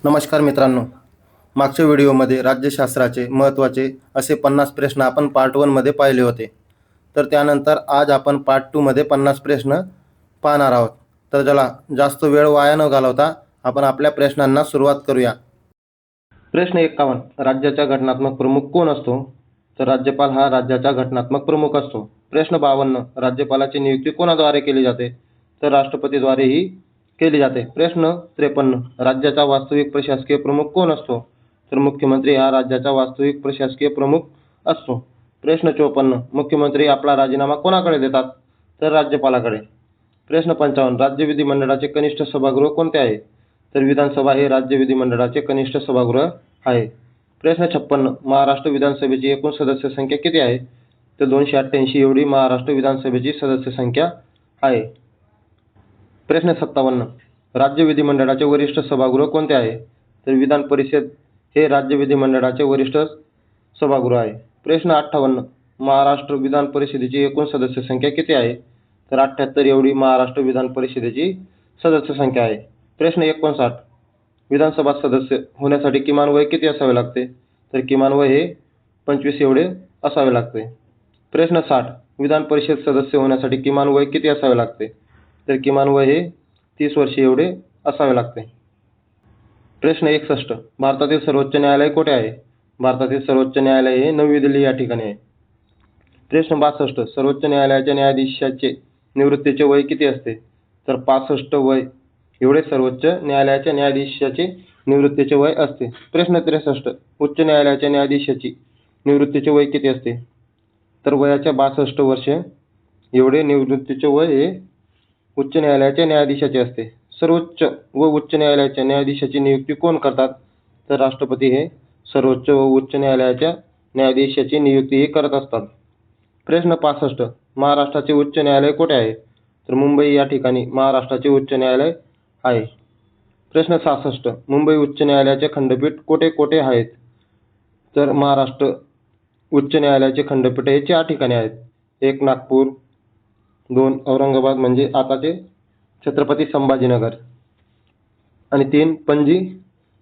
नमस्कार मित्रांनो, मागच्या व्हिडिओमध्ये राज्यशास्त्राचे महत्त्वाचे असे 50 प्रश्न आपण पार्ट 1 मध्ये पाहिले होते. तर त्यानंतर आज आपण पार्ट 2 मध्ये 50 प्रश्न पाहणार आहोत. तर चला जास्त वेळ वाया न घालवता आपण आपल्या प्रश्नांना सुरुवात करूया. प्रश्न 51. राज्याचा घटनात्मक प्रमुख कोण असतो? तर राज्यपाल हा राज्याचा घटनात्मक प्रमुख असतो. प्रश्न 52. राज्यपालाची नियुक्ती कोणाद्वारे केली जाते? तर राष्ट्रपतीद्वारे ही केली जाते. प्रश्न 53. राज्याचा वास्तविक प्रशासकीय प्रमुख कोण असतो? तर मुख्यमंत्री हा राज्याचा वास्तविक प्रशासकीय प्रमुख असतो. प्रश्न 54. मुख्यमंत्री आपला राजीनामा कोणाकडे देतात? तर राज्यपालाकडे. प्रश्न 55. राज्य विधिमंडळाचे कनिष्ठ सभागृह कोणते आहे? तर विधानसभा हे राज्य विधिमंडळाचे कनिष्ठ सभागृह आहे. प्रश्न 56. महाराष्ट्र विधानसभेची एकूण सदस्य संख्या किती आहे? तर 288 एवढी महाराष्ट्र विधानसभेची सदस्य संख्या आहे. प्रश्न 57. राज्य विधिमंडळाचे वरिष्ठ सभागृह कोणते आहे? तर विधान परिषद हे राज्य विधिमंडळाचे वरिष्ठ सभागृह आहे. प्रश्न 58. महाराष्ट्र विधान परिषदेची एकूण सदस्य संख्या किती आहे? तर 78 एवढी महाराष्ट्र विधान परिषदेची सदस्य संख्या आहे. प्रश्न 59. विधानसभा सदस्य होण्यासाठी किमान वय किती असावे लागते? तर किमान वय हे 25 एवढे असावे लागते. प्रश्न 60. विधान परिषद सदस्य होण्यासाठी किमान वय किती असावे लागते? तर किमान वय हे 30 वर्षे एवढे असावे लागते. प्रश्न 61. भारतातील सर्वोच्च न्यायालय कुठे आहे? भारतातील सर्वोच्च न्यायालय हे नवी दिल्ली या ठिकाणी आहे. प्रश्न 62. सर्वोच्च न्यायालयाच्या न्यायाधीशाचे निवृत्तीचे वय किती असते? तर 65 वय एवढे सर्वोच्च न्यायालयाच्या न्यायाधीशाचे निवृत्तीचे वय असते. प्रश्न 63. उच्च न्यायालयाच्या न्यायाधीशाची निवृत्तीचे वय किती असते? तर वयाच्या 62 वर्षे एवढे निवृत्तीचे वय हे उच्च न्यायालयाच्या न्यायाधीशाचे असते. सर्वोच्च व उच्च न्यायालयाच्या न्यायाधीशाची नियुक्ती कोण करतात? तर राष्ट्रपती हे सर्वोच्च व उच्च न्यायालयाच्या न्यायाधीशाची नियुक्ती हे करत असतात. प्रश्न 65. महाराष्ट्राचे उच्च न्यायालय कुठे आहे? तर मुंबई या ठिकाणी महाराष्ट्राचे उच्च न्यायालय आहे. प्रश्न 66. मुंबई उच्च न्यायालयाचे खंडपीठ कोठे कोठे आहेत? तर महाराष्ट्र उच्च न्यायालयाचे खंडपीठ हे 4 ठिकाणी आहेत. 1 नागपूर, 2 औरंगाबाद म्हणजे आताचे छत्रपती संभाजीनगर, आणि 3 पणजी,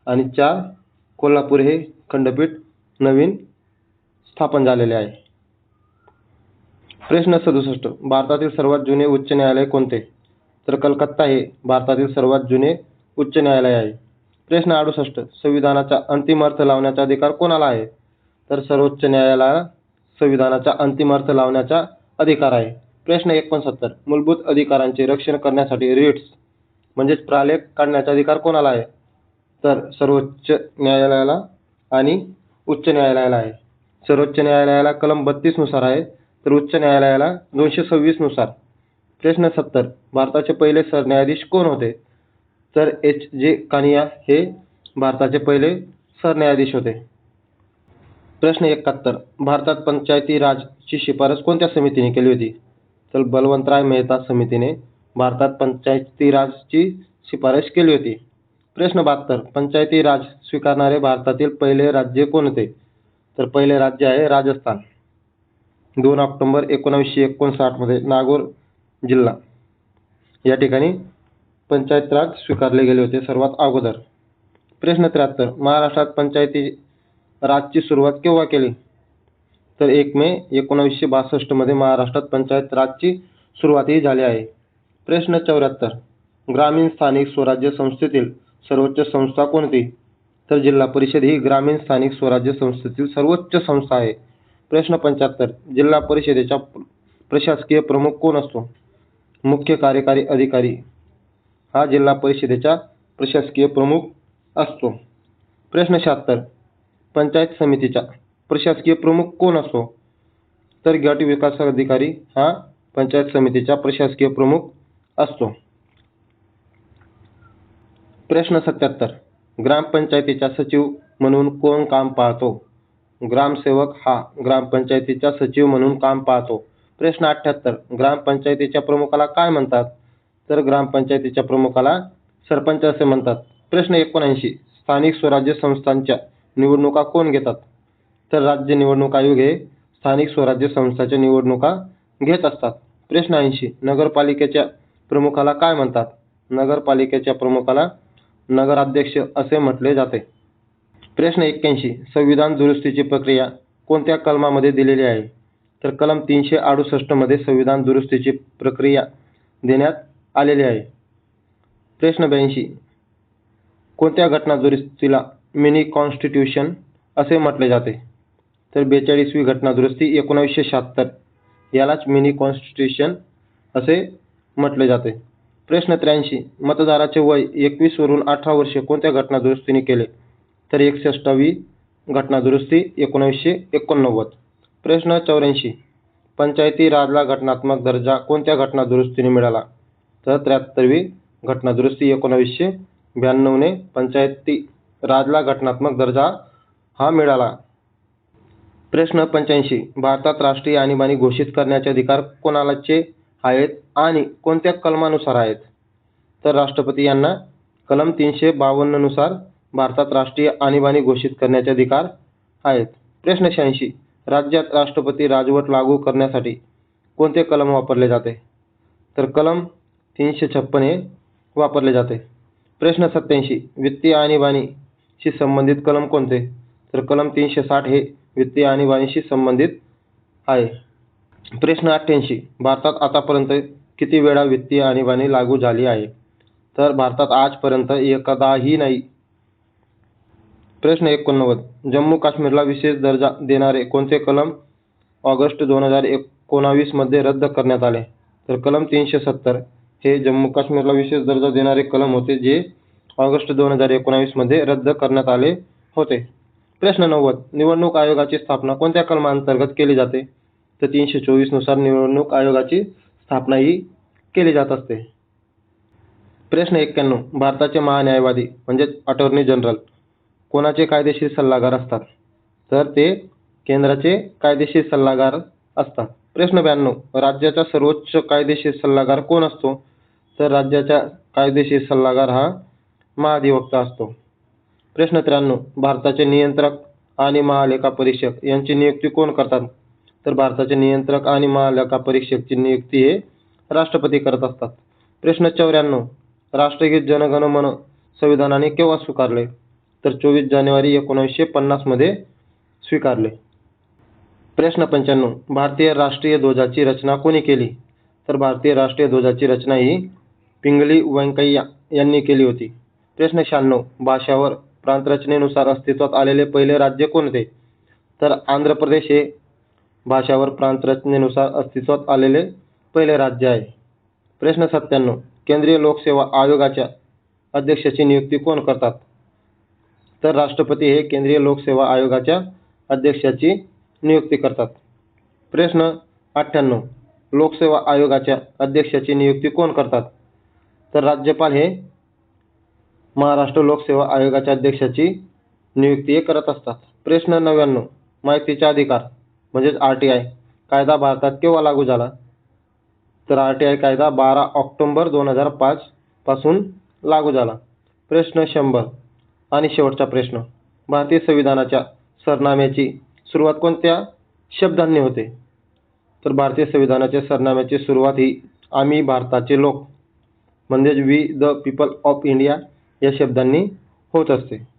आणि 4 कोल्हापूर हे खंडपीठ नवीन स्थापन झालेले आहे. प्रश्न 67. भारतातील सर्वात जुने उच्च न्यायालय कोणते? तर कलकत्ता हे भारतातील सर्वात जुने उच्च न्यायालय आहे. प्रश्न 68. संविधानाचा अंतिम अर्थ लावण्याचा अधिकार कोणाला आहे? तर सर्वोच्च न्यायालयाला संविधानाचा अंतिम अर्थ लावण्याचा अधिकार आहे. प्रश्न 69. मूलभूत अधिकारांचे रक्षण करण्यासाठी रिट्स म्हणजेच प्रालेख काढण्याचा अधिकार कोणाला आहे? तर सर्वोच्च न्यायालयाला आणि उच्च न्यायालयाला आहे. सर्वोच्च न्यायालयाला कलम 32 नुसार आहे, तर उच्च न्यायालयाला 226 नुसार. प्रश्न 70. भारताचे पहिले सरन्यायाधीश कोण होते? तर H.J. कानिया हे भारताचे पहिले सरन्यायाधीश होते. प्रश्न 71. भारतात पंचायती राज ची शिफारस कोणत्या समितीने केली होती? तर बलवंतराय मेहता समितीने भारतात पंचायती राज ची शिफारस केली होती. प्रश्न 72. पंचायती राज स्वीकारणारे भारतातील पहिले राज्य कोणते? तर पहिले राज्य आहे राजस्थान. 2 ऑक्टोबर 1959 मध्ये नागौर जिल्हा या ठिकाणी पंचायत राज स्वीकारले गेले होते सर्वात अगोदर. प्रश्न 73. महाराष्ट्रात पंचायती राजची सुरुवात केव्हा केली? तर 1 मे 1962 मध्ये महाराष्ट्रात पंचायत राजची सुरुवातही झाली आहे. प्रश्न 74. ग्रामीण स्थानिक स्वराज्य संस्थेतील सर्वोच्च संस्था कोणती? तर जिल्हा परिषद ही ग्रामीण स्थानिक स्वराज्य संस्थेतील सर्वोच्च संस्था आहे. प्रश्न 75. जिल्हा परिषदेचा प्रशासकीय प्रमुख कोण असतो? मुख्य कार्यकारी अधिकारी हा जिल्हा परिषदेचा प्रशासकीय प्रमुख असतो. प्रश्न 76. पंचायत समितीचा प्रशासकीय प्रमुख कोण असतो? तर गट विकास अधिकारी हा पंचायत समितीचा प्रशासकीय प्रमुख असतो. प्रश्न 77. ग्रामपंचायतीचा सचिव म्हणून कोण काम पाहतो? ग्रामसेवक हा ग्रामपंचायतीचा सचिव म्हणून काम पाहतो. प्रश्न 78. ग्रामपंचायतीच्या प्रमुखाला काय म्हणतात? तर ग्रामपंचायतीच्या प्रमुखाला सरपंच असे म्हणतात. प्रश्न 79. स्थानिक स्वराज्य संस्थांच्या निवडणुका कोण घेतात? तर राज्य निवडणूक आयोग हे स्थानिक स्वराज्य संस्थांच्या निवडणुका घेत असतात. प्रश्न 80. नगरपालिकेच्या प्रमुखाला काय म्हणतात? नगरपालिकेच्या प्रमुखाला नगराध्यक्ष असे म्हटले जाते. प्रश्न 81. संविधान दुरुस्तीची प्रक्रिया कोणत्या कलमामध्ये दिलेली आहे? तर कलम 368 मध्ये संविधान दुरुस्तीची प्रक्रिया देण्यात आलेली आहे. प्रश्न 82. कोणत्या घटना दुरुस्तीला मिनी कॉन्स्टिट्यूशन असे म्हटले जाते? तर 42वी घटना दुरुस्ती 1976 यालाच मिनी कॉन्स्टिट्यूशन असे म्हटले जाते. प्रश्न 83. मतदाराचे वय 21 वरून 18 वर्षे कोणत्या घटना दुरुस्तीने केले? तर 61वी घटना दुरुस्ती 1989. प्रश्न 84. पंचायती राजला घटनात्मक दर्जा कोणत्या घटना दुरुस्तीने मिळाला? तर 73वी घटना दुरुस्ती 1992 पंचायती राजला घटनात्मक दर्जा हा मिळाला. प्रश्न 85. भारतात राष्ट्रीय आणीबाणी घोषित करण्याचे अधिकार कोणालाचे आहेत आणि कोणत्या कलमानुसार आहेत? तर राष्ट्रपती यांना कलम 352 नुसार भारतात राष्ट्रीय आणीबाणी घोषित करण्याचे अधिकार आहेत. प्रश्न 86. राज्यात राष्ट्रपती राजवट लागू करण्यासाठी कोणते कलम वापरले जाते? तर कलम 356 हे वापरले जाते. प्रश्न 87. वित्तीय आणीबाणीशी संबंधित कलम कोणते? तर कलम 360 हे वित्तीय आणीबाणीशी संबंधित आहे. प्रश्न 88. भारतात आतापर्यंत किती वेळा वित्तीय आणीबाणी लागू झाली आहे? तर भारतात आजपर्यंत एकदाही नाही. प्रश्न 89. जम्मू काश्मीरला विशेष दर्जा देणारे कोणते कलम ऑगस्ट 2019 मध्ये रद्द करण्यात आले? तर कलम 370 हे जम्मू काश्मीरला विशेष दर्जा देणारे कलम होते जे ऑगस्ट 2019 मध्ये रद्द करण्यात आले होते. प्रश्न 90. निवडणूक आयोगाची स्थापना कोणत्या कलमांतर्गत केली जाते? तर 324 नुसार निवडणूक आयोगाची स्थापना ही केली जात असते. प्रश्न 91. भारताचे महान्यायवादी म्हणजेच अटॉर्नी जनरल कोणाचे कायदेशीर सल्लागार असतात? तर ते केंद्राचे कायदेशीर सल्लागार असतात. प्रश्न 92. राज्याचा सर्वोच्च कायदेशीर सल्लागार कोण असतो? तर राज्याचा कायदेशीर सल्लागार हा महाधिवक्ता असतो. प्रश्न 93. भारताचे नियंत्रक आणि महालेखा परीक्षक यांची नियुक्ती कोण करतात? तर भारताचे नियंत्रक आणि महालेखा परीक्षकची नियुक्ती हे राष्ट्रपती करत असतात. प्रश्न 94. राष्ट्रगीत जन गण मन संविधानाने केव्हा स्वीकारले? तर 24 जानेवारी 1950 मध्ये स्वीकारले. प्रश्न 95. भारतीय राष्ट्रीय ध्वजाची रचना कोणी केली? तर भारतीय राष्ट्रीय ध्वजाची रचना ही पिंगली व्यंकय्या यांनी केली होती. प्रश्न 96. भाषावर प्रांतरचनेनुसार अस्तित्वात आलेले पहिले राज्य कोणते? तर आंध्र प्रदेश हे भाषावर प्रांतरचनेनुसार अस्तित्वात आलेले पहिले राज्य आहे. प्रश्न 97. केंद्रीय लोकसेवा आयोगाच्या अध्यक्षाची नियुक्ती कोण करतात? तर राष्ट्रपती हे केंद्रीय लोकसेवा आयोगाच्या अध्यक्षाची नियुक्ती करतात. प्रश्न 98. लोकसेवा आयोगाच्या अध्यक्षाची नियुक्ती कोण करतात? तर राज्यपाल हे महाराष्ट्र लोकसेवा आयोगाच्या अध्यक्षाची नियुक्ती करत असतात. प्रश्न 99. माहितीचा अधिकार म्हणजेच RTI कायदा भारतात केव्हा लागू झाला? तर RTI कायदा 12 ऑक्टोबर 2005 पासून लागू झाला. प्रश्न 100 आणि शेवटचा प्रश्न. भारतीय संविधानाच्या सरनाम्याची सुरुवात कोणत्या शब्दांनी होते? तर भारतीय संविधानाच्या सरनाम्याची सुरुवात ही आम्ही भारताचे लोक म्हणजेच we the people of India या शब्दांनी होत असते.